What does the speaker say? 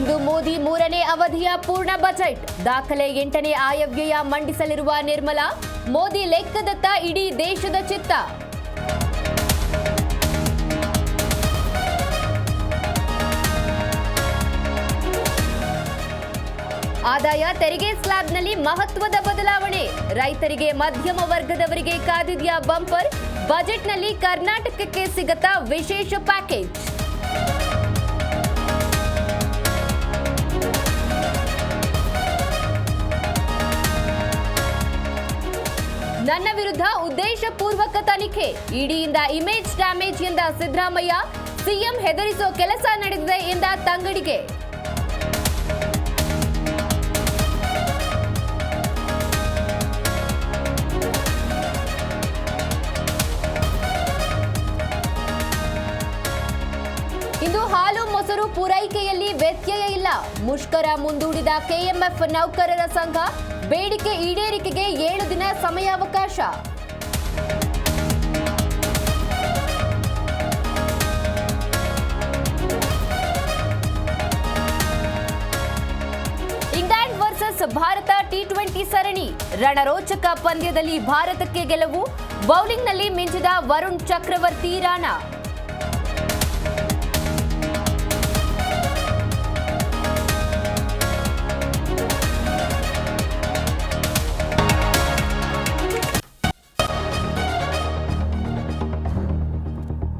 ಇಂದು ಮೋದಿ ಮೂರನೇ ಅವಧಿಯ ಪೂರ್ಣ ಬಜೆಟ್ ದಾಖಲೆ 8ನೇ ಆಯವ್ಯಯ ಮಂಡಿಸಲಿರುವ ನಿರ್ಮಲಾ. ಮೋದಿ ಲೆಕ್ಕದತ್ತ ಇಡೀ ದೇಶದ ಚಿತ್ತ. ಆದಾಯ ತೆರಿಗೆ ಸ್ಲ್ಯಾಬ್ನಲ್ಲಿ ಮಹತ್ವದ ಬದಲಾವಣೆ. ರೈತರಿಗೆ ಮಧ್ಯಮ ವರ್ಗದವರಿಗೆ ಕಾದಿದೆಯಾ ಬಂಪರ್. ಬಜೆಟ್ನಲ್ಲಿ ಕರ್ನಾಟಕಕ್ಕೆ ಸಿಗತ್ತಾ ವಿಶೇಷ ಪ್ಯಾಕೇಜ್. ನನ್ನ ವಿರುದ್ಧ ಉದ್ದೇಶಪೂರ್ವಕ ತನಿಖೆ. ಇಡಿಯಿಂದ ಇಮೇಜ್ ಡ್ಯಾಮೇಜ್ ಎಂದ ಸಿದ್ದರಾಮಯ್ಯ. ಸಿಎಂ ಹೆದರಿಸೋ ಕೆಲಸ ನಡೆದಿದೆ ಎಂದ ತಂಗಡಿಗೆ. ಇಂದು ಹಾಲು ಮೊಸರು ಪೂರೈಕೆಯಲ್ಲಿ ವ್ಯತ್ಯಯ ಇಲ್ಲ. ಮುಷ್ಕರ ಮುಂದೂಡಿದ ಕೆಎಂಎಫ್ ನೌಕರರ ಸಂಘ. ಬೇಡಿಕೆ ಈಡೇರಿಕೆಗೆ 7 ದಿನ ಸಮಯಾವಕಾಶ. ಇಂಗ್ಲೆಂಡ್ ವರ್ಸಸ್ ಭಾರತ ಟಿ20 ಸರಣಿ. ರಣರೋಚಕ ಪಂದ್ಯದಲ್ಲಿ ಭಾರತಕ್ಕೆ ಗೆಲುವು. ಬೌಲಿಂಗ್ನಲ್ಲಿ ಮಿಂಚಿದ ವರುಣ್ ಚಕ್ರವರ್ತಿ ರಾಣಾ.